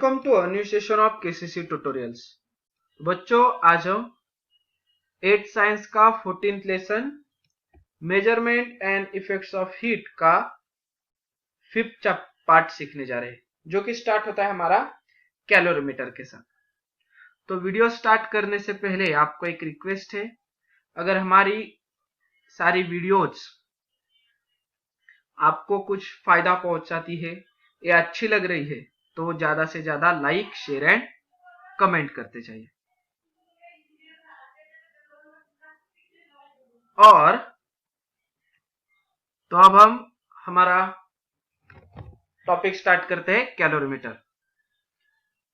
Welcome to a new session of KCC tutorials. बच्चों, आज हम 8th साइंस का 14th lesson measurement and effects of heat का 5th part सीखने जा रहे हैं, जो कि स्टार्ट होता है हमारा कैलोरीमीटर के साथ। तो वीडियो स्टार्ट करने से पहले आपको एक रिक्वेस्ट है, अगर हमारी सारी वीडियोज आपको कुछ फायदा पहुंचाती है या अच्छी लग रही है तो ज्यादा से ज्यादा लाइक, शेयर एंड कमेंट करते जाइए। और तो अब हम हमारा टॉपिक स्टार्ट करते हैं, calorimeter.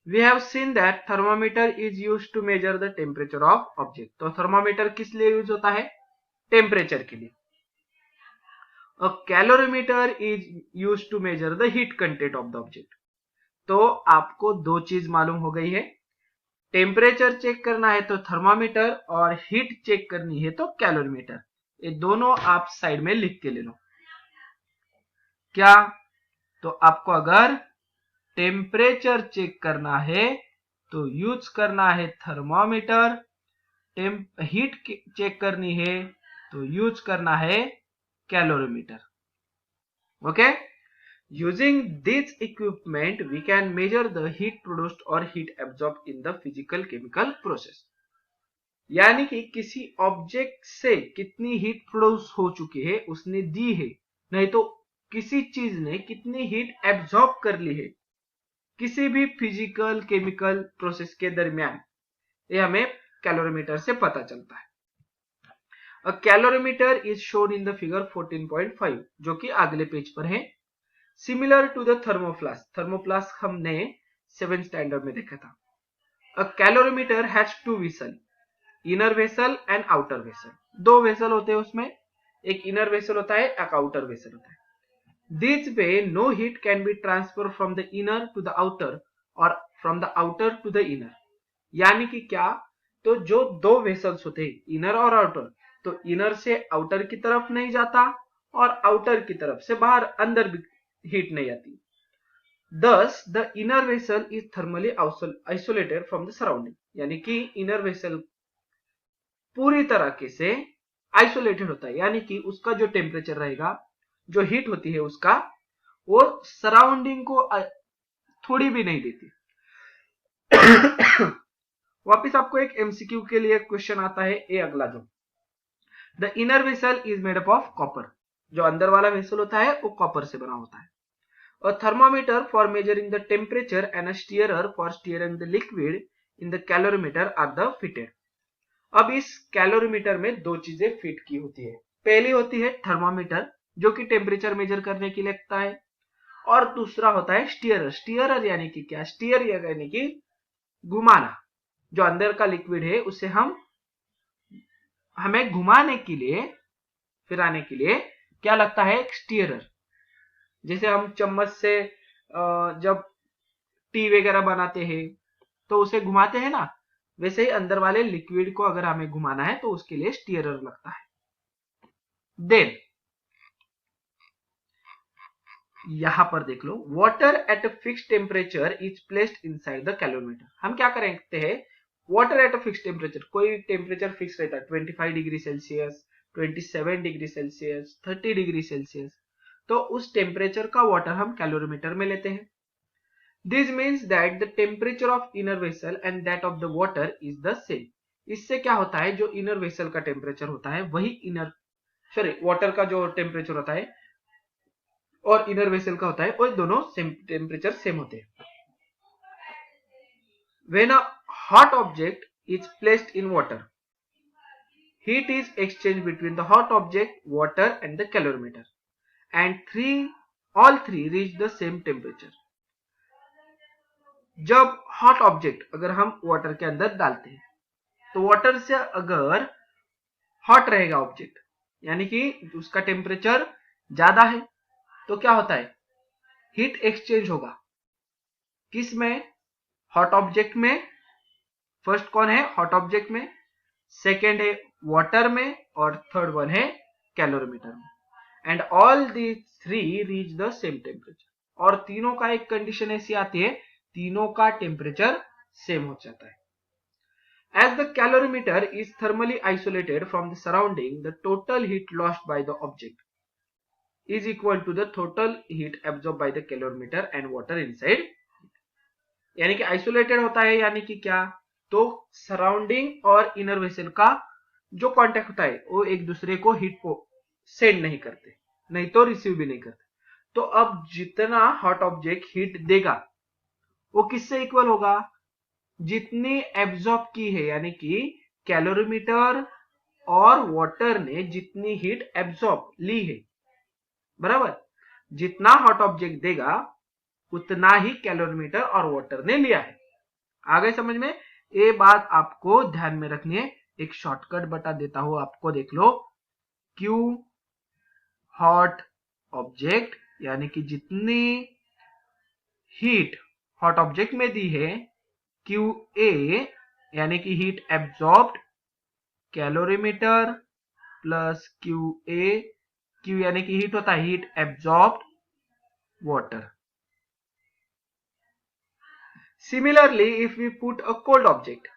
We have seen that thermometer is used to measure the temperature of object. तो थर्मोमीटर किस लिए यूज होता है? टेम्परेचर के लिए। A calorimeter is used to measure the heat content of the object. तो आपको दो चीज मालूम हो गई है, टेम्परेचर चेक करना है तो थर्मामीटर और हीट चेक करनी है तो कैलोरीमीटर। ये दोनों आप साइड में लिख के ले लो। क्या? तो आपको अगर टेम्परेचर चेक करना है तो यूज करना है थर्मामीटर, हीट चेक करनी है तो यूज करना है calorimeter. Okay? Using this equipment, we can measure the heat produced or heat absorbed in the physical chemical process. यानी कि किसी ऑब्जेक्ट से कितनी हीट प्रोड्यूस हो चुकी है उसने दी है, नहीं तो किसी चीज ने कितनी हीट एब्जॉर्ब कर ली है किसी भी फिजिकल केमिकल प्रोसेस के दरमियान, ये हमें कैलोरीमीटर से पता चलता है। A calorimeter is shown in the figure 14.5, जो कि अगले पेज पर है। Similar to the thermoflask. Thermoflask हमने 7th स्टैंडर्ड में देखा था। A calorimeter has two vessel, inner vessel and outer vessel. दो वेसल होते हैं उसमें, एक इनर वेसल होता है, एक आउटर वेसल होता है। This way no heat can be transfer from the inner to the outer और from the outer to the inner. यानी कि क्या? तो जो दो वेसल्स होते हैं, इनर और आउटर, तो इनर से आउटर की तरफ नहीं जाता और आउटर की तरफ से बाहर अंदर भी हीट नहीं आती। Thus, the inner vessel is thermally isolated from the surrounding. यानी कि इनर वेसल पूरी तरह से आइसोलेटेड होता है, यानी कि उसका जो टेम्परेचर रहेगा, जो हीट होती है उसका, वो सराउंडिंग को थोड़ी भी नहीं देती। वापिस आपको एक एमसीक्यू के लिए क्वेश्चन आता है, ये अगला जो, the inner vessel is made up of copper. जो अंदर वाला वेसल होता है वो कॉपर से बना होता है। A thermometer for measuring the temperature and a stirrer for stirring the liquid in the calorimeter are the fitted. अब इस कैलोरीमीटर में दो चीजें फिट की होती है। पहली होती है थर्मोमीटर, जो कि टेम्परेचर मेजर करने के लिए लगता है, और दूसरा होता है स्टीयरर। स्टीयरर यानी कि क्या? स्टीयर यानी कि घुमाना। जो अंदर का लिक्विड है उसे हमें घुमाने के लिए, फिराने के लिए क्या लगता है? एक स्टीयरर। जैसे हम चम्मच से जब टी वगैरह बनाते हैं तो उसे घुमाते हैं ना, वैसे ही अंदर वाले लिक्विड को अगर हमें घुमाना है तो उसके लिए स्टीयरर लगता है। देन यहां पर देख लो, water at a fixed temperature is placed inside the calorimeter. हम क्या करते हैं? Water at a fixed temperature, कोई टेम्परेचर फिक्स रहता है, 25 degree Celsius, 27 degree Celsius, 30 degree Celsius, तो उस टेम्परेचर का वाटर हम कैलोरीमीटर में लेते हैं। This means that the temperature of inner vessel and that of the water is the same. इससे क्या होता है? जो इनर वेसल का टेम्परेचर होता है वही वाटर का जो टेम्परेचर होता है और इनर वेसल का होता है, वो दोनों सेम टेम्परेचर सेम होते हैं। When a hot object is placed in water, heat is exchanged between the hot object, water and the calorimeter, and all three reach the same temperature. जब hot object अगर हम water के अंदर डालते हैं तो वाटर से अगर हॉट रहेगा ऑब्जेक्ट, यानी कि उसका टेम्परेचर ज्यादा है, तो क्या होता है? हीट एक्सचेंज होगा। किस में? हॉट ऑब्जेक्ट में। फर्स्ट कौन है? हॉट ऑब्जेक्ट में, सेकेंड है वाटर में, और थर्ड वन है कैलोरीमीटर में। And all the three reach the same temperature. और तीनों का एक कंडीशन ऐसी आती है तीनों का टेम्परेचर सेम हो जाता है। As the calorimeter is thermally isolated from the surrounding, the total heat lost by the object is equal to the total heat absorbed by the calorimeter and water inside. यानी कि isolated होता है, यानी कि क्या, तो सराउंडिंग और inner vessel का जो कांटेक्ट होता है वो एक दूसरे को हीट को सेंड नहीं करते, नहीं तो रिसीव भी नहीं करते। तो अब जितना हॉट ऑब्जेक्ट हीट देगा वो किससे इक्वल होगा, जितनी एब्जॉर्ब की है, यानी कि कैलोरीमीटर और वाटर ने जितनी हीट एब्जॉर्ब ली है, बराबर, जितना हॉट ऑब्जेक्ट देगा उतना ही कैलोरीमीटर और वाटर ने लिया है। आगे समझ में, ये बात आपको ध्यान में रखनी है। एक शॉर्टकट बता देता हूं आपको, देख लो। क्यू हॉट ऑब्जेक्ट, यानी कि जितनी हीट हॉट ऑब्जेक्ट में दी है, क्यू ए यानी कि heat absorbed calorimeter plus Q A, Q यानी कि हीट होता है heat absorbed water. Similarly if we put a cold object,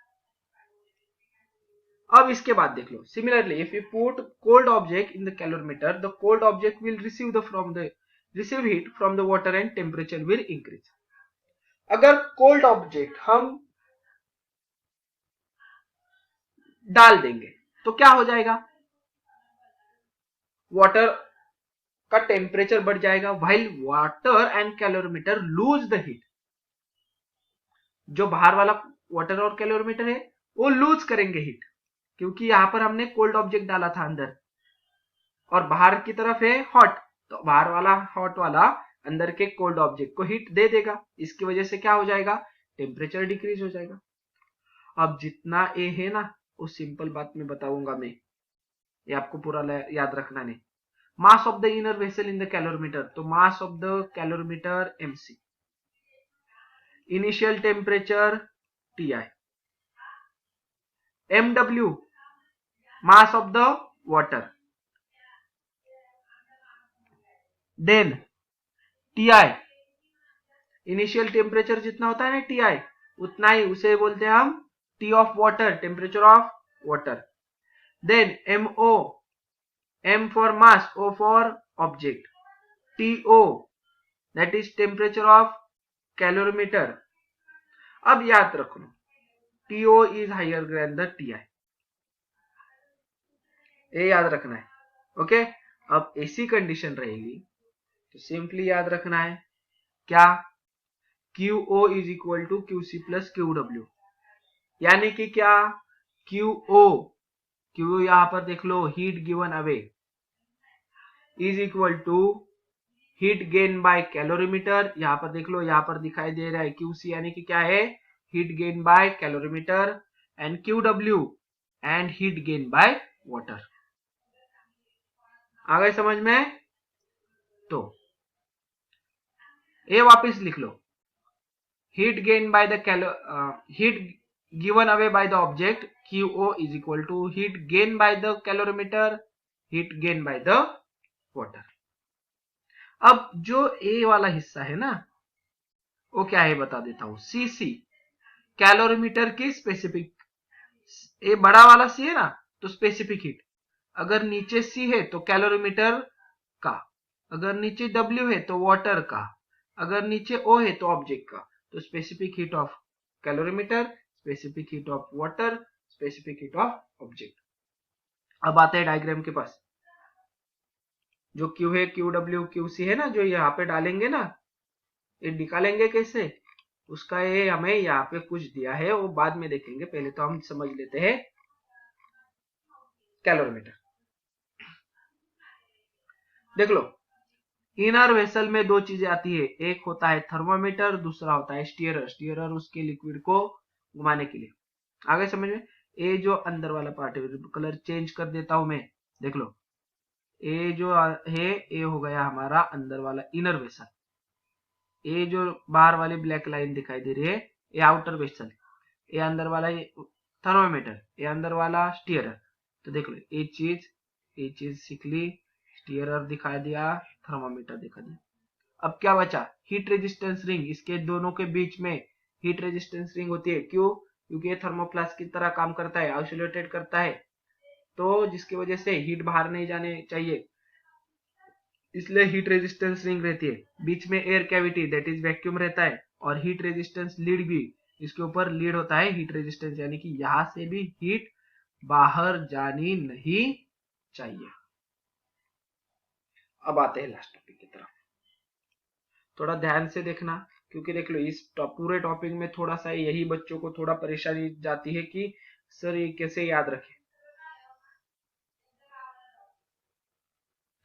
अब इसके बाद देख लो, similarly if you put cold object in the calorimeter, the cold object will receive heat from the water and temperature will increase. अगर cold object हम डाल देंगे तो क्या हो जाएगा, वाटर का टेम्परेचर बढ़ जाएगा, while water and calorimeter lose the heat. जो बाहर वाला वाटर और कैलोरीमीटर है वो लूज करेंगे हीट, क्योंकि यहां पर हमने कोल्ड ऑब्जेक्ट डाला था अंदर और बाहर की तरफ है हॉट, तो बाहर वाला हॉट वाला अंदर के कोल्ड ऑब्जेक्ट को हीट दे देगा। इसकी वजह से क्या हो जाएगा, टेम्परेचर डिक्रीज हो जाएगा। अब जितना ए है ना, वो सिंपल बात में बताऊंगा मैं, ये आपको पूरा याद रखना नहीं। Mass of the inner vessel in the calorimeter, तो mass of the calorimeter mc, initial temperature ti, mw mass of the water, then ti initial temperature जितना होता है ना ti, उतना ही उसे बोलते हैं हम T of water, temperature of water. Then MO, M for mass, O for object, TO that is temperature of calorimeter. अब याद रखो, TO is higher than the TI, ये याद रखना है। ओके, अब ऐसी कंडीशन रहेगी तो सिंपली याद रखना है क्या, QO is equal to QC plus QW, यानी कि क्या, QO, QO यहां पर देख लो, heat given away, is equal to heat gain by calorimeter, यहां पर देख लो, यहां पर दिखाई दे रहा है QC, यानी कि क्या है, heat gain by calorimeter, and QW and heat gain by water. आ गए समझ में, तो ये वापस लिख लो, heat gain by the heat given away by the object QO is equal to heat gain by the calorimeter, heat gain by the water। अब जो A वाला हिस्सा है ना, वो क्या है बता देता हूं, CC कैलोरीमीटर की स्पेसिफिक, ये बड़ा वाला C है ना, तो स्पेसिफिक हीट, अगर नीचे C है तो कैलोरीमीटर का, अगर नीचे W है तो वाटर का, अगर नीचे O है तो ऑब्जेक्ट का, तो specific heat of calorimeter, specific heat of water, specific heat of object. अब आते हैं डायग्राम के पास, जो Q है, QW, QC है ना, जो यहाँ पे डालेंगे ना, ये निकालेंगे कैसे, उसका ये हमें यहाँ पे कुछ दिया है, वो बाद में देखेंगे, पहले तो हम समझ लेते हैं कैलोरीमीटर। देख लो, इनर वेसल में दो चीजें आती है, एक होता है थर्मोमीटर, दूसरा होता है स्टीयरर। स्टीयरर उसके लिक्विड को घुमाने के लिए। आगे समझ में, ये जो अंदर वाला पार्ट है, कलर चेंज कर देता हूं मैं, देख लो, ये जो है ये हो गया हमारा अंदर वाला इनर वेसल, ये जो बाहर वाली ब्लैक लाइन दिखाई दे रही है ये आउटर वेसल, ये अंदर वाला थर्मोमीटर, ये अंदर वाला स्टीयरर। तो देख लो, ये चीज सीख ली, स्टीयरर दिखा दिया, थर्मोमीटर दिखा दिया। अब क्या बचा, हीट रेजिस्टेंस रिंग, इसके दोनों के बीच में हीट रेजिस्टेंस रिंग होती है। क्यों? क्योंकि ये थर्मोप्लास्ट की तरह काम करता है, आइसोलेटेड करता है, तो जिसकी वजह से हीट बाहर नहीं जाने चाहिए, इसलिए हीट रेजिस्टेंस रिंग रहती है। बीच में air cavity that is vacuum रहता है, और हीट रेजिस्टेंस लीड भी, इसके ऊपर लीड होता है हीट रेजिस्टेंस, यानी कि यहां से भी हीट बाहर जानी नहीं चाहिए। अब आते हैं लास्ट टॉपिक की तरफ, थोड़ा ध्यान से देखना, क्योंकि देख लो इस पूरे टॉपिक में थोड़ा सा यही बच्चों को थोड़ा परेशानी जाती है कि सर ये कैसे याद रखें।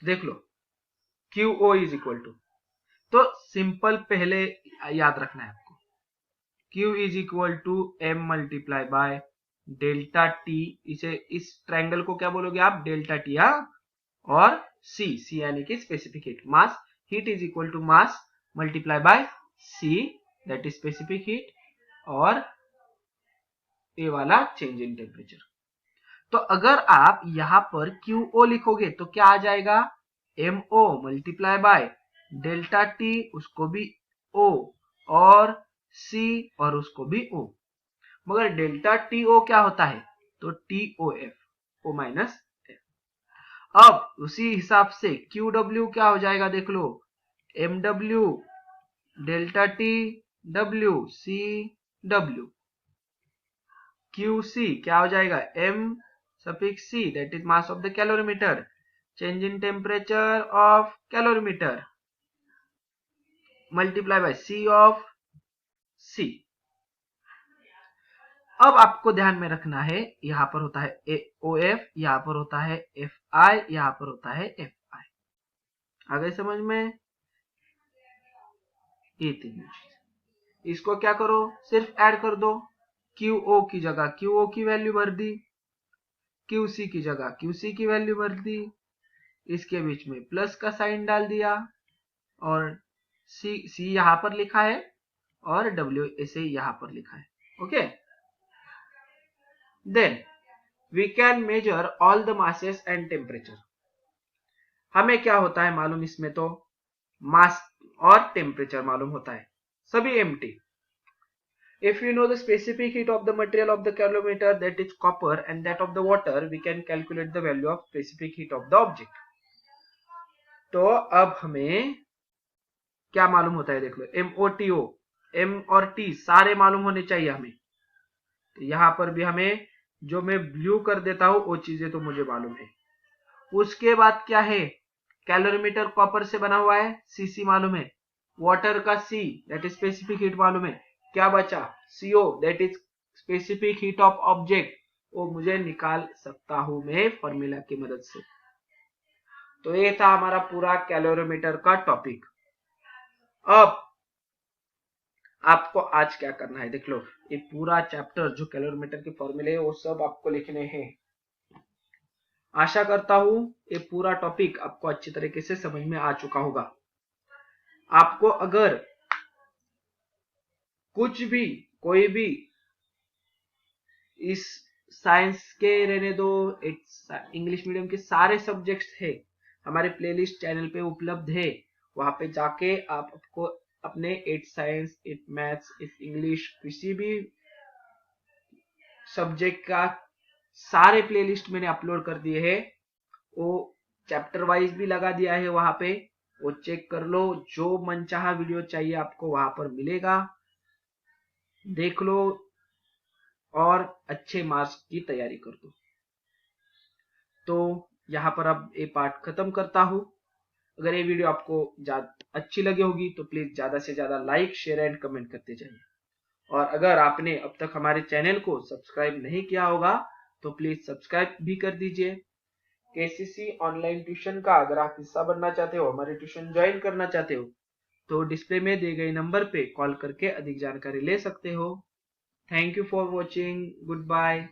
देख लो QO इज इक्वल टू, तो सिंपल पहले याद रखना है आपको, Q is equal to M multiply by delta T, इसे इस ट्रायंगल को क्या बोलोगे आप, डेल्टा टी, और C यानी कि specific heat, mass heat is equal to mass multiply by C that is specific heat, और ये वाला चेंज इन टेम्परेचर। तो अगर आप यहां पर QO लिखोगे तो क्या आ जाएगा, MO multiply by delta T, उसको भी O, और C और उसको भी O। मगर डेल्टा TO क्या होता है, तो TOF, O माइनस F। अब उसी हिसाब से QW क्या हो जाएगा, देख लो, MW delta T W CW, QC क्या हो जाएगा, M suffix C that is mass of the calorimeter, change in temperature of calorimeter multiply by C of C। अब आपको ध्यान में रखना है, यहां पर होता है OF, यहां पर होता है FI, यहां पर होता है FI। आ गए समझ में, ये तीन चीज, इसको क्या करो, सिर्फ ऐड कर दो, QO की जगह QO की वैल्यू भर दी, QC की जगह QC की वैल्यू भर दी, इसके बीच में प्लस का साइन डाल दिया, और C यहां पर लिखा है, और W ऐसे यहां पर लिखा है। Okay, then we can measure all the masses and temperature. हमें क्या होता है मालूम, इसमें तो मास और टेम्परेचर मालूम होता है, सभी empty. If you know the specific heat of the material of the calorimeter, that is copper, and that of the water, we can calculate the value of specific heat of the object। तो अब हमें क्या मालूम होता है, देख लो, MOTO, M और T सारे मालूम होने चाहिए हमें। तो यहां पर भी हमें, जो मैं ब्लू कर देता हूं वो चीजें तो मुझे मालूम है। उसके बाद क्या है, कैलोरीमीटर कॉपर से बना हुआ है, CC मालूम है, वाटर का C that is specific heat मालूम है, क्या बचा, CO that is specific heat of object, वो मुझे निकाल सकता हूं मैं फॉर्मूला की मदद से। तो ये था हमारा पूरा कैलोरीमीटर का टॉपिक। अब आपको आज क्या करना है, देख लो, ये पूरा चैप्टर जो कैलोरीमीटर के फॉर्मूले है वो सब आपको लिखने हैं। आशा करता हूं ये पूरा टॉपिक आपको अच्छी तरीके से समझ में आ चुका होगा। आपको अगर कुछ भी, कोई भी इस साइंस के रहने दो, इंग्लिश मीडियम के सारे सब्जेक्ट्स है हमारे प्लेलिस्ट चैनल पे उपलब्ध है, वहां पे जाके आप आपको अपने 8 साइंस, 8 मैथ्स, 8 इंग्लिश, किसी भी सब्जेक्ट का सारे प्लेलिस्ट मैंने अपलोड कर दिए हैं, वो चैप्टर वाइज भी लगा दिया है वहां पे, वो चेक कर लो, जो मनचाहा वीडियो चाहिए आपको वहां पर मिलेगा, देख लो और अच्छे मार्क्स की तैयारी कर दो। तो यहाँ पर अब ये पार्ट खत्म करता हूं। अगर ये वीडियो आपको अच्छी लगी होगी तो प्लीज ज्यादा से ज्यादा लाइक, शेयर एंड कमेंट करते जाइए, और अगर आपने अब तक हमारे चैनल को सब्सक्राइब नहीं किया होगा तो प्लीज सब्सक्राइब भी कर दीजिए। KCC ऑनलाइन ट्यूशन का अगर आप हिस्सा बनना चाहते हो, हमारे ट्यूशन ज्वाइन करना चाहते हो, तो डिस्प्ले में दिए गए नंबर पे कॉल करके अधिक जानकारी ले सकते हो। Thank you for watching, good bye.